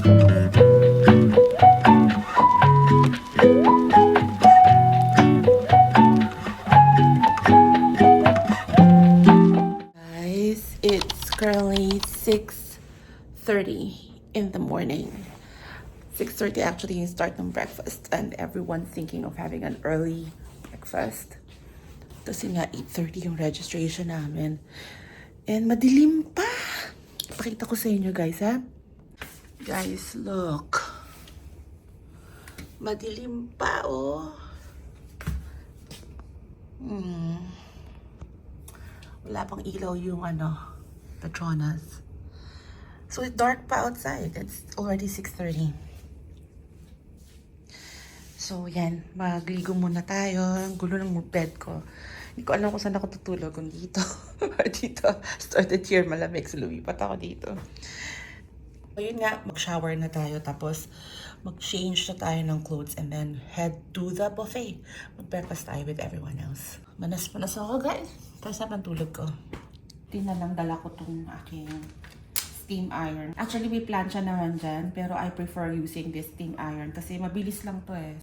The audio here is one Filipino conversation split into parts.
Guys, it's currently 6:30 in the morning. 6:30 actually yung start ng breakfast, and everyone's thinking of having an early breakfast. Kasi nga 8:30 yung registration namin. And madilim pa. Pakita ko sa inyo guys ha. Guys, look. Madilim pa oh. Wala pang ilaw yung Petronas. So it's dark pa outside. It's already 6:30. So yan, magligo muna tayo. Ang gulo ng bed ko. Hindi ko alam kung saan ako tutulog. Kung dito. Dito. Started here, malamig. So lumipat ako dito. So yun nga, mag-shower na tayo. Tapos mag-change na tayo ng clothes. And then head to the buffet. Mag-breakfast tayo with everyone else. Manas-manas ako guys. Tapos ang tulog ko. Lang dala ko tong aking steam iron. Actually, may plancha naman dyan. Pero I prefer using this steam iron. Kasi mabilis lang to eh.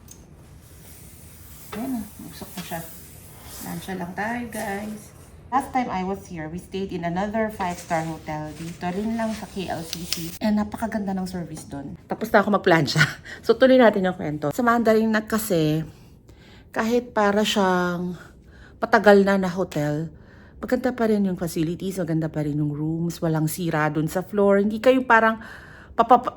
Ayan, magsok na siya. Plancha lang tayo guys. Last time I was here, we stayed in another 5-star hotel. Dito rin lang sa KLCC. And napakaganda ng service doon. Tapos na ako magplancha. So tuloy natin yung kwento. Sa Mandarin na kasi, kahit para siyang patagal na hotel, maganda pa rin yung facilities, maganda pa rin yung rooms, walang sira dun sa floor. Hindi kayo parang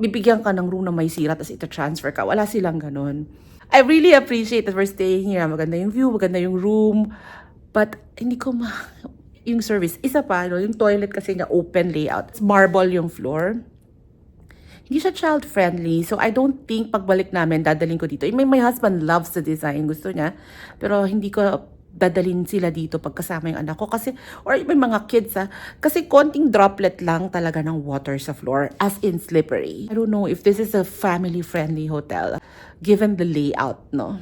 bibigyan ka ng room na may sira tapos ita-transfer ka. Wala silang ganun. I really appreciate that we're staying here. Maganda yung view, maganda yung room. But hindi ko yung service. Isa pa, yung toilet kasi niya open layout. It's marble yung floor. Hindi siya child-friendly. So, I don't think pagbalik namin, dadalhin ko dito. My husband loves the design. Gusto niya. Pero hindi ko dadalhin sila dito pagkasama yung anak ko. Kasi, or may mga kids kasi konting droplet lang talaga ng water sa floor. As in slippery. I don't know if this is a family-friendly hotel. Given the layout, no?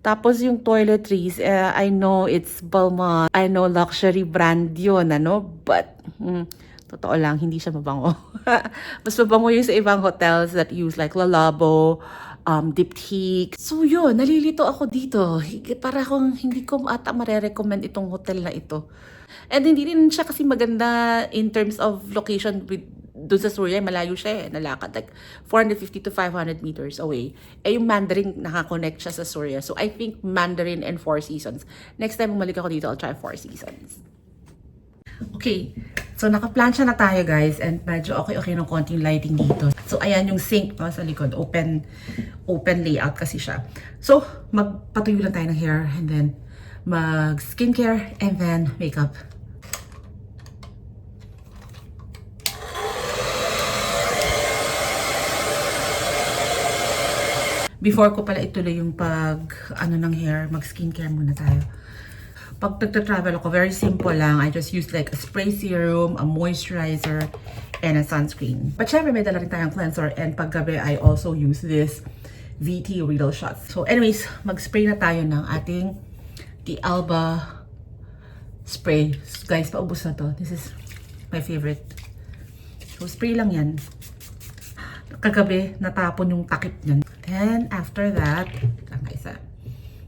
Tapos yung toiletries, I know it's Balmain. I know luxury brand yun, But, totoo lang, hindi siya mabango. Mas mabango yung sa ibang hotels that use like Lalabo, Diptyque. So yun, nalilito ako dito. Para kung hindi ko ata marerecommend itong hotel na ito. And hindi rin siya kasi maganda in terms of location doon sa Surya. Malayo siya nalakad. Like 450 to 500 meters away. Yung Mandarin, nakakonect siya sa Surya. So I think Mandarin and Four Seasons. Next time bumalik ako dito, I'll try Four Seasons. Okay, so naka-plancha na tayo guys, and medyo okay ng konting lighting dito. So ayan yung sink sa likod, open layout kasi siya. So magpatuyo lang tayo ng hair, and then mag skincare, and then makeup. Before ko pala ituloy yung ng hair, mag skincare muna tayo. Pag nagta-travel ako, very simple lang. I just use like a spray serum, a moisturizer, and a sunscreen. But syempre, may dala rin tayong cleanser. And paggabi, I also use this VT Riddle Shots. So anyways, mag-spray na tayo ng ating The Alba spray. Guys, paubos na to. This is my favorite. So spray lang yan. Kagabi, natapon yung takip niyan. Then, after that,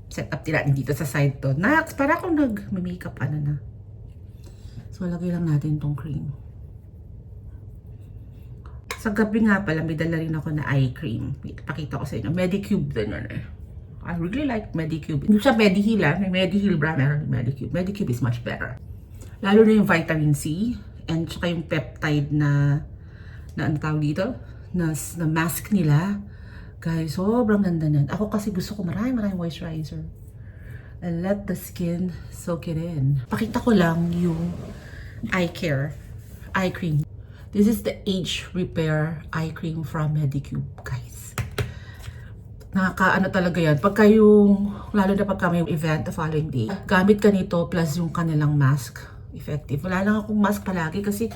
set up natin dito sa side to. Next, para akong nag-makeup na. So, lagay lang natin tong cream. Sa gabi nga pala, may dala rin ako na eye cream. Pakita ko sa inyo. Medicube din yun I really like Medicube. Hindi siya Mediheal May Mediheal brand, meron Medicube. Medicube is much better. Lalo na yung vitamin C and saka yung peptide na ano tawag dito? Na mask nila. Guys, sobrang ganda niyan. Ako kasi gusto ko maraming moisturizer. And let the skin soak it in. Pakita ko lang yung eye cream. This is the Age Repair eye cream from Medicube, guys. Nakakaano talaga yan. Pagka lalo na pagka may event the following day, gamit ka nito plus yung kanilang mask. Effective. Wala lang akong mask palagi kasi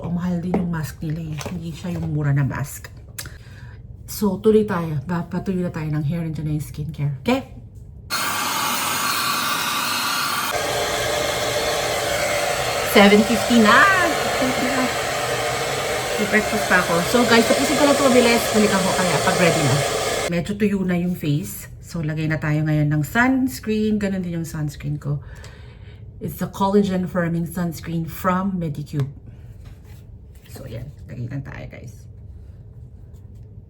mahal din yung mask nila Hindi siya yung mura na mask. So, tuloy tayo. Patuloy na tayo ng hair and dyan na yung skincare. Okay? $7.50 na! Breakfast pa ako. So guys, tapusin ko lang ito mabilis. Balikan ko kaya pag ready na. Medyo tuyo na yung face. So lagay na tayo ngayon ng sunscreen. Ganun din yung sunscreen ko. It's a collagen firming sunscreen from Medicube. So yan, lagay na tayo guys.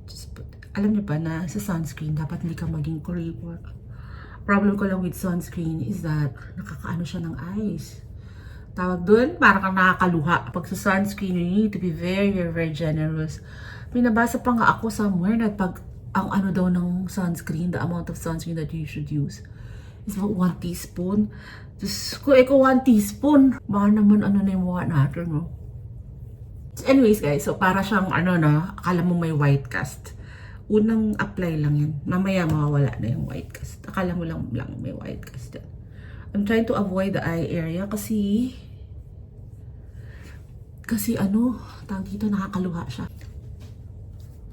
Just put, alam niyo ba na sa sunscreen, dapat hindi ka maging kuripot. Problem ko lang with sunscreen is that nakakaano siya ng eyes. Tawag doon, para kang nakakaluha. Pag sa sunscreen, you need to be very, very generous. Binabasa pa nga ako somewhere na pag ang ano daw ng sunscreen, the amount of sunscreen that you should use is about 1 teaspoon. Just kung 1 teaspoon, baka naman ano na yung mukha natin, no? Anyways guys, so para siyang ano na, akala mo may white cast. Unang apply lang yun. Mamaya mawawala na yung white cast. Akala mo lang may white cast yan. I'm trying to avoid the eye area kasi ano, tawag dito, nakakaluha siya.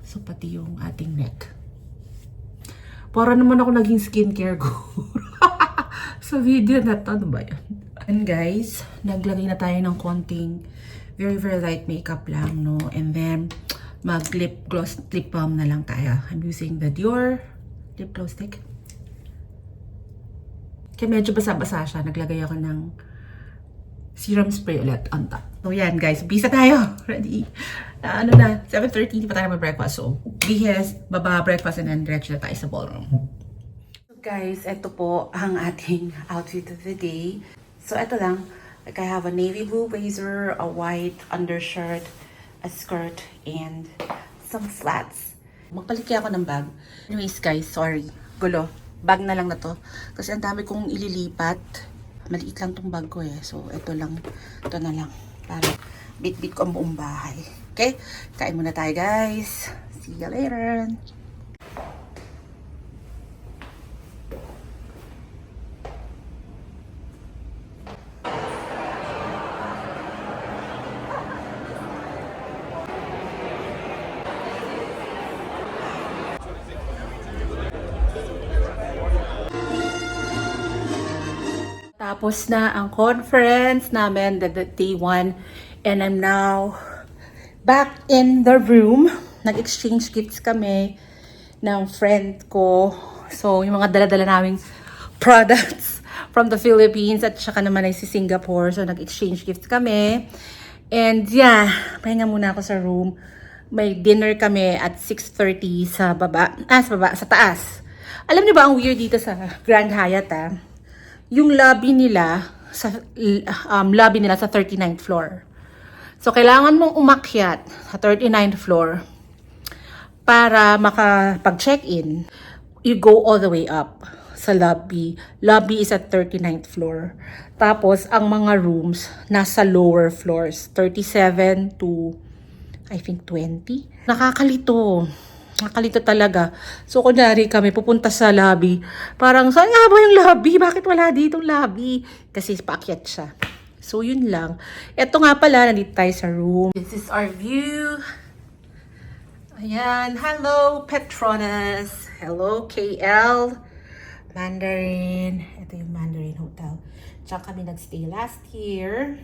So pati yung ating neck. Para naman ako naging skincare guru sa video na to. Ano ba yan? And guys, naglagay na tayo ng konting very, very light makeup lang, no? And then, mag lip gloss, lip balm na lang tayo. I'm using the Dior lip gloss stick. Kaya medyo basa-basa siya. Naglagay ako ng serum spray ulit on top. So yan guys, bisa tayo. Ready? Ano na, 7:30, hindi pa tayo mag-breakfast. So, bihis, baba, breakfast, and then diretso na tayo sa ballroom. So guys, ito po ang ating outfit of the day. So ito lang, like I have a navy blue blazer, a white undershirt, a skirt, and some flats. Magpalit kaya ako ng bag. Anyways guys, sorry. Gulo. Bag na lang na to. Kasi ang dami kong ililipat. Maliit lang tong bag ko eh. So, ito lang. Ito na lang. Para bit-bit ko ang buong bahay. Okay? Kain muna tayo guys. See you later. Tapos na ang conference namin, the day 1. And I'm now back in the room. Nag-exchange gifts kami ng friend ko. So, yung mga dala-dala naming products from the Philippines at saka naman ay si Singapore. So, nag-exchange gifts kami. And yeah, pahinga muna ako sa room. May dinner kami at 6:30 sa baba. Sa taas. Alam niyo ba ang weird dito sa Grand Hyatt, yung lobby nila sa 39th floor. So kailangan mong umakyat sa 39th floor para makapag-check-in. You go all the way up sa lobby. Lobby is at 39th floor. Tapos ang mga rooms nasa lower floors, 37 to I think 20. Nakakalito. Nakalito talaga. So, kunyari kami pupunta sa lobby. Parang, saan nga ba yung lobby? Bakit wala ditong lobby? Kasi paakyat siya. So, yun lang. Ito nga pala, nandito tayo sa room. This is our view. Ayan. Hello, Petronas. Hello, KL. Mandarin. Ito yung Mandarin Hotel. Tsaka kami nagstay last year.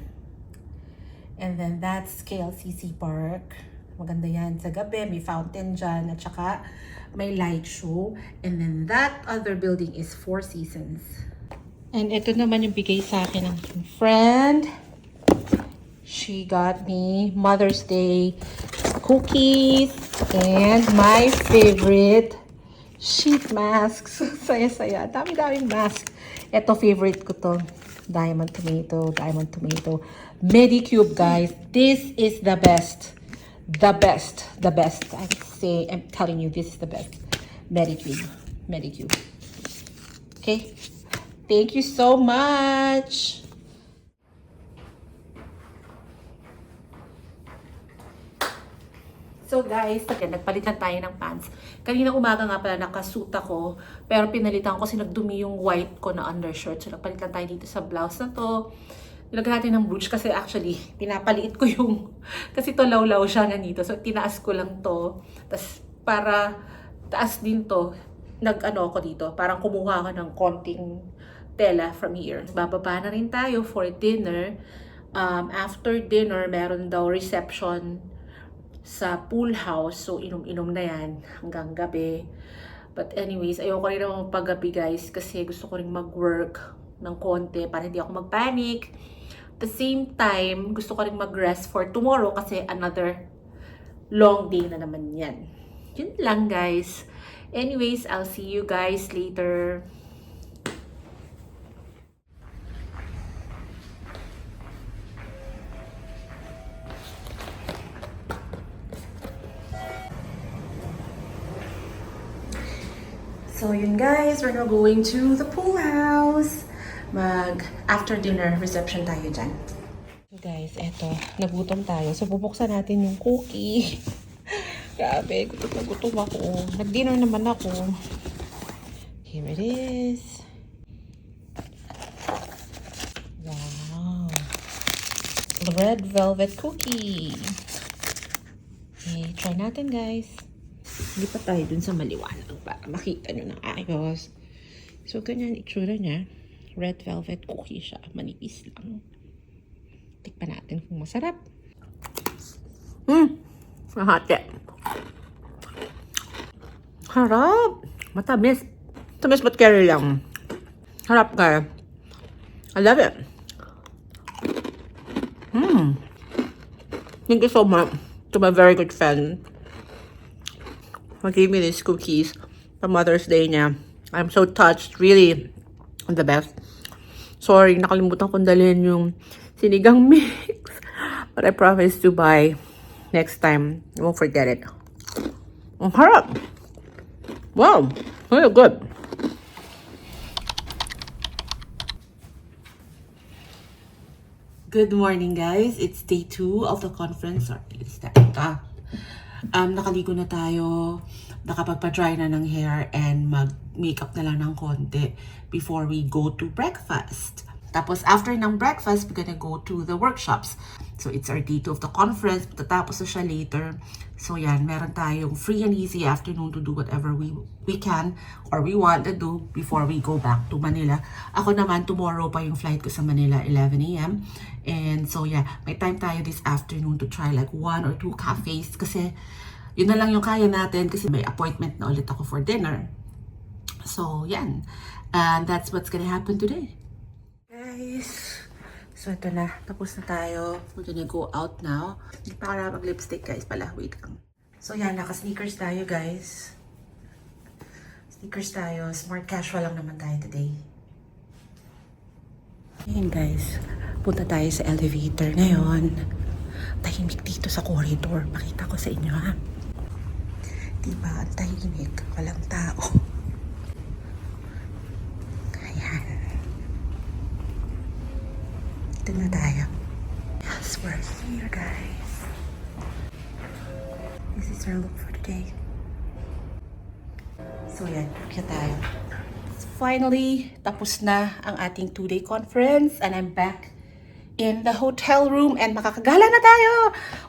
And then that's KLCC Park. Maganda yan sa gabi. May fountain dyan. At saka may light show. And then that other building is Four Seasons. And ito naman yung bigay sa akin ng friend. She got me Mother's Day cookies. And my favorite sheet masks. Saya-saya. Dami-daming mask. Ito favorite ko to. Diamond tomato. Diamond tomato. Medicube guys. This is the best. The best. I'm telling you, this is the best. Medicube. Okay? Thank you so much. So guys, nagpalitan tayo ng pants. Kanina umaga nga pala nakasuit ako, pero pinalitan ko kasi nagdumi yung white ko na undershirt. So nagpalitan tayo dito sa blouse na to. Nilagyan natin ng brooch kasi actually, pinapaliit ko yung, kasi to law siya na dito. So, tinaas ko lang to. Tapos, para taas din to, nag-ano ako dito. Parang kumuha ako ng konting tela from here. Bababa na rin tayo for dinner. After dinner, meron daw reception sa pool house. So, inom-inom na yan hanggang gabi. But anyways, ayoko rin naman magpagabi guys kasi gusto ko rin mag-work ng konti para hindi ako mag-panic. At the same time, gusto ko rin mag-rest for tomorrow kasi another long day na naman yan. Yun lang guys. Anyways, I'll see you guys later. So yun guys, we're now going to the pool house. Mag after dinner reception tayo dyan. So guys, eto, nagutom tayo. So bubuksan natin yung cookie. Grabe, gutom na gutom ako. Nag-dinner naman ako. Here it is. Wow. Red velvet cookie. Okay, try natin guys. Hindi pa tayo dun sa maliwanag para makita nyo ng ayos. So, ganyan itsura niya. Red velvet cookie siya. Manipis lang. Tikpan natin kung masarap. Mahati. Harap. Matamis. Tamis but carry lang. Harap ka. I love it. Thank you so much to my very good friend. He gave me these cookies for Mother's Day niya. I'm so touched. Really, the best. Sorry, nakalimutan kong dalhin yung sinigang mix. But I promise to buy next time. I won't forget it. Ang harap. Wow, very good. Good morning, guys. It's day 2 of the conference. Sorry, it's that. Nakaligo na tayo, nakapagpa-dry na ng hair, and mag-makeup na lang ng konti before we go to breakfast. Tapos after ng breakfast, we're gonna go to the workshops. So it's our day 2 of the conference, tatapos na siya later. So yan, meron tayong free and easy afternoon to do whatever we can or we want to do before we go back to Manila. Ako naman, tomorrow pa yung flight ko sa Manila, 11 a.m. And so yeah, may time tayo this afternoon to try like 1 or 2 cafes kasi yun na lang yung kaya natin kasi may appointment na ulit ako for dinner. So yan, and that's what's gonna happen today. Guys, so ito na, tapos na tayo. We're gonna go out now. Hindi pa ako mag-lipstick guys pala, wait lang. So yan, naka-sneakers tayo guys. Sneakers tayo, smart casual lang naman tayo today. Ayan guys, punta tayo sa elevator ngayon. Tahimik dito sa corridor, pakita ko sa inyo ha. Diba, ang tahimik, walang tao. Ayan. Ito na tayo. Yes, we're here guys. This is our look for today. So yan, kaya tayo. So finally, tapos na ang ating 2-day conference and I'm back in the hotel room and makakagala na tayo!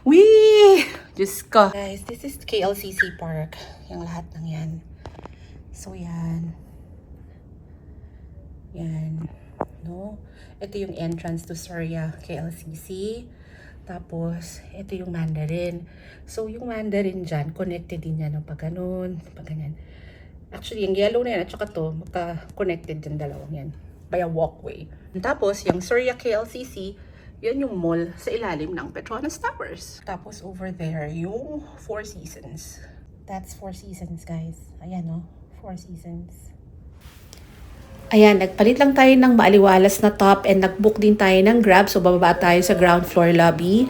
Wee! Diyos ko. Guys, this is KLCC Park. Yung lahat ng yan. So yan. Yan. No? Ito yung entrance to Surya KLCC. Tapos, ito yung Mandarin. So, yung Mandarin dyan, connected din yan ng pag ganun, pag ganyan. Actually, yung yellow na yan at saka to, magka-connected din dalawang yan by a walkway. Tapos, yung Surya KLCC, yan yung mall sa ilalim ng Petronas Towers. Tapos, over there, yung Four Seasons. That's Four Seasons, guys. Ayan, no? Four Seasons. Ayan, nagpalit lang tayo ng maaliwalas na top and nagbook din tayo ng Grab. So, bababa tayo sa ground floor lobby.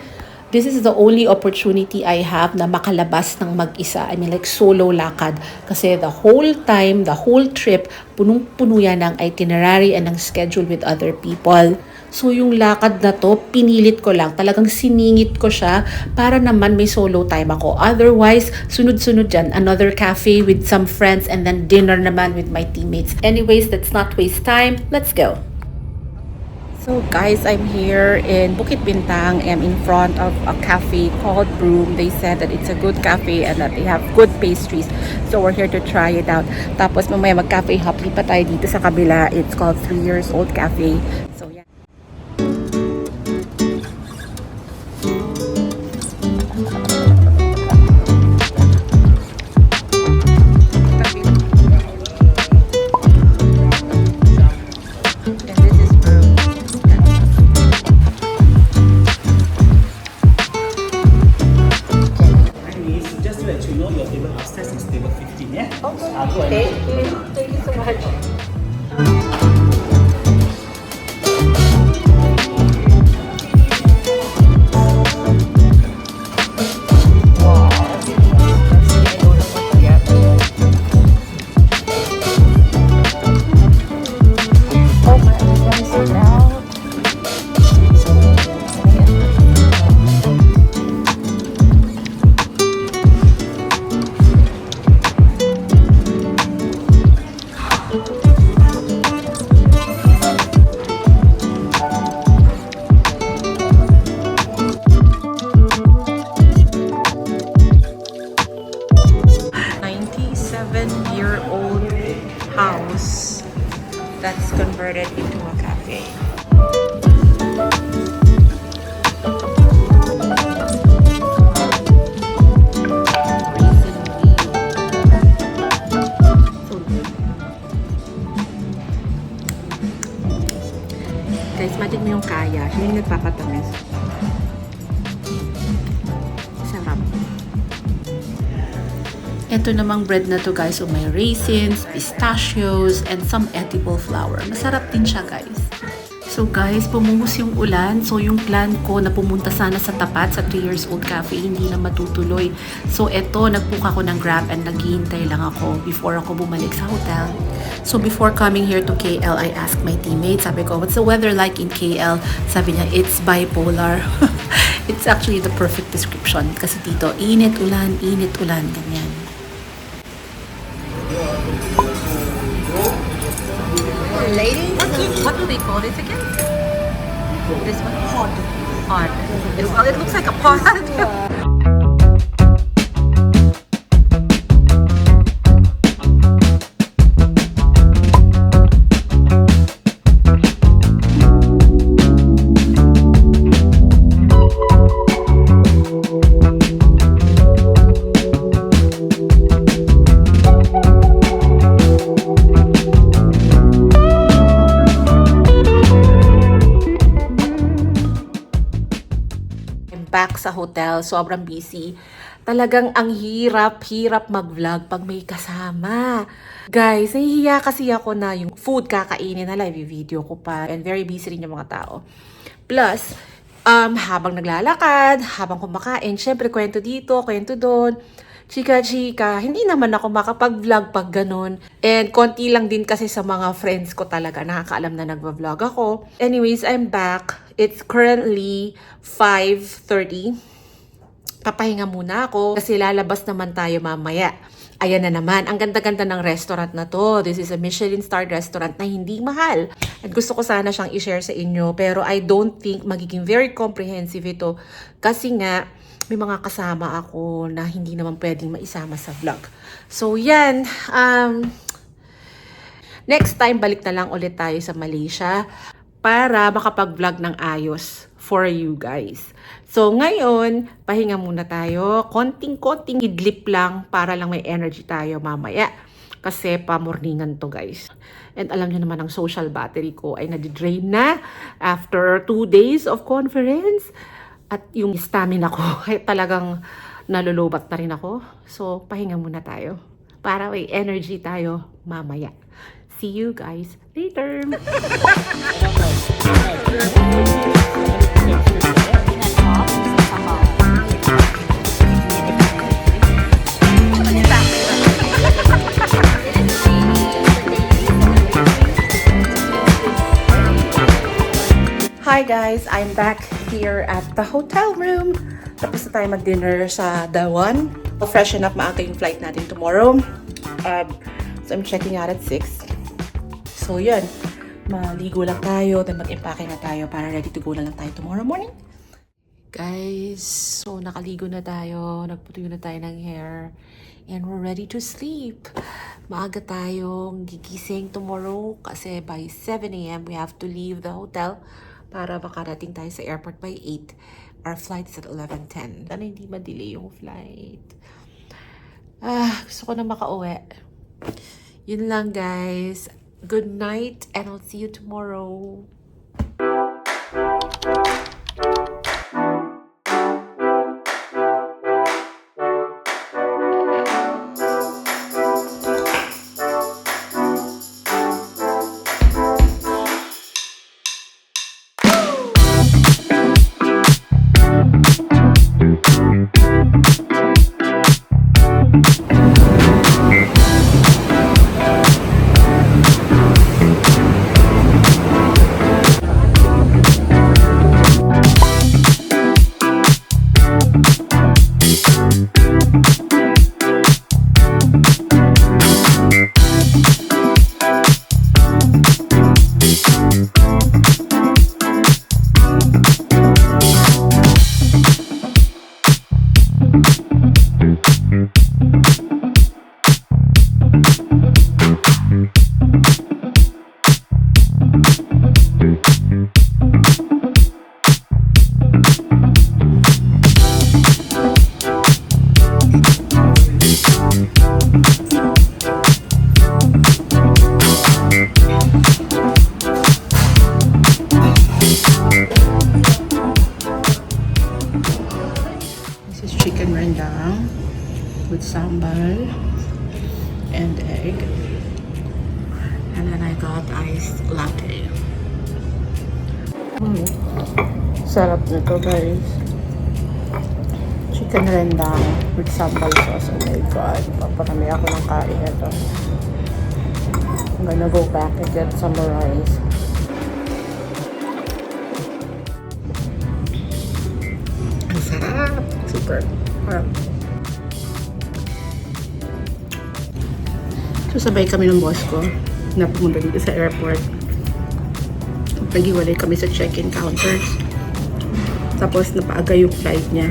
This is the only opportunity I have na makalabas ng mag-isa. I mean, like solo lakad. Kasi the whole time, the whole trip, punong-puno yan ng itinerary and ng schedule with other people. So, yung lakad na to, pinilit ko lang. Talagang siningit ko siya para naman may solo time ako. Otherwise, sunod-sunod dyan. Another cafe with some friends and then dinner naman with my teammates. Anyways, let's not waste time. Let's go. So guys, I'm here in Bukit Bintang. I'm in front of a cafe called Broom. They said that it's a good cafe and that they have good pastries. So we're here to try it out. Tapos mamaya mag-cafe hop pa tayo dito sa kabila. It's called 3 Years Old Cafe. So yeah. let you know your table upstairs is table 15, yeah? Okay. I'll go and Thank you so much. Year-old house that's converted into a cafe. Guys, imagine mo yung kaya. Hindi yung nagpapatamis. Sarap. Ito namang bread na to guys, so may raisins, pistachios, and some edible flour. Masarap din siya guys. So guys, pumuhos yung ulan. So yung plan ko na pumunta sana sa tapat sa 3 years old cafe, hindi na matutuloy. So eto, nag-book ako ng Grab and naghihintay lang ako before ako bumalik sa hotel. So before coming here to KL, I asked my teammates, sabi ko, what's the weather like in KL? Sabi niya, it's bipolar. It's actually the perfect description. Kasi dito, init, ulan, ganyan. Ladies, what do they call this again? This one? Pod. Pod. It looks like a pod. Back sa hotel, sobrang busy. Talagang ang hirap mag-vlog pag may kasama. Guys, nahihiya kasi ako na yung food kakainin na live video ko pa. And very busy rin yung mga tao. Plus, habang naglalakad, habang kumakain, syempre kwento dito, kwento doon. Chika-chika, hindi naman ako makapag-vlog pag ganun. And konti lang din kasi sa mga friends ko talaga nakakaalam na nagva-vlog ako. Anyways, I'm back. It's currently 5:30. Papahinga muna ako kasi lalabas naman tayo mamaya. Ayan na naman, ang ganda-ganda ng restaurant na to. This is a Michelin-starred restaurant na hindi mahal. At gusto ko sana siyang i-share sa inyo, pero I don't think magiging very comprehensive ito. Kasi nga, may mga kasama ako na hindi naman pwedeng maisama sa vlog. So, yan. Next time, balik na lang ulit tayo sa Malaysia para makapag-vlog ng ayos for you guys. So, ngayon, pahinga muna tayo. Konting-konting idlip lang para lang may energy tayo mamaya. Kasi pa-morningan to guys. And alam nyo naman ang social battery ko ay nadidrain na after 2 days of conference. At yung stamina ko ay talagang nalulubat na rin ako. So, pahinga muna tayo para may energy tayo mamaya. See you guys later! Hi guys! I'm back here at the hotel room. Tapos na tayo mag-dinner sa The One. Freshen up, maaga yung flight natin tomorrow. So I'm checking out at 6. So yun, maligo lang tayo, then mag-impake na tayo para ready to go na lang tayo tomorrow morning. Guys, so nakaligo na tayo, nagputuyo na tayo ng hair, and we're ready to sleep. Maaga tayong gigising tomorrow kasi by 7 a.m. we have to leave the hotel para makarating tayo sa airport by 8. Our flight is at 11:10. Sana hindi ma-delay yung flight. Gusto ko na makauwi. Yun lang guys. Good night and I'll see you tomorrow. This is chicken rendang with sambal and egg. And then I got iced latte. Sarap nito, guys. Chicken rendang with sambal sauce. Oh my God. Paparami ako ng kain ito. I'm gonna go back and get some rice. Ang sarap! Super. Sarap. So, sabay kami ng boss ko na pumunta dito sa airport. Naghiwalay kami sa check-in counters. Tapos, napaaga yung flight niya.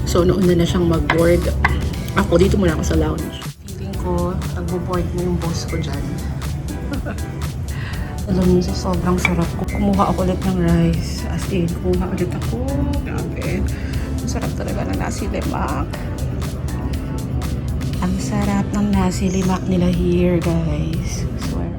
So, nauna na siyang mag-board. Ako, dito muna ako sa lounge. Feeling ko, nag-board mo yung boss ko dyan. Alam mo, sa sobrang sarap ko. Kumuha ako ulit ng rice. As in, kumuha ulit ako. Grabe. Ang sarap talaga ng nasi lemak. Ang sarap ng nasi lemak nila here, guys. I swear.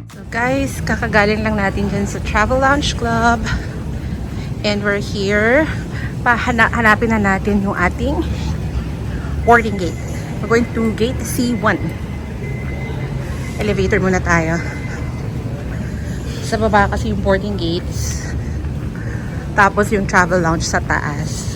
So guys, kakagaling lang natin dyan sa Travel Lounge Club. And we're here. Hanapin na natin yung ating boarding gate. We're going to gate C1. Elevator muna tayo. Sa baba kasi yung boarding gates. Tapos yung travel lounge sa taas.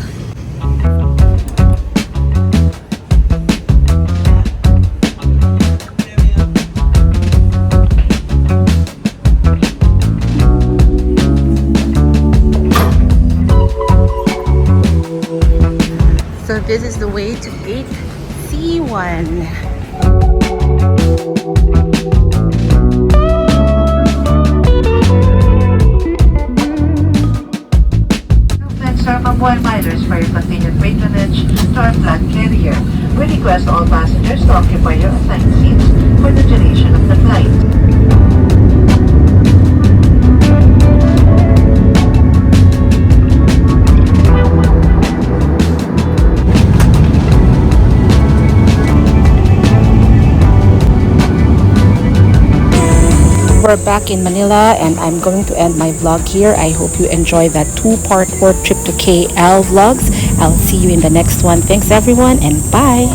So this is the way to gate C1. Convoy miners for your convenient patronage to our flag carrier. We request all passengers to occupy your assigned seats for the duration of the flight. We're back in Manila and I'm going to end my vlog here. I hope you enjoy that 2-part road trip to KL vlogs. I'll see you in the next one. Thanks everyone and bye!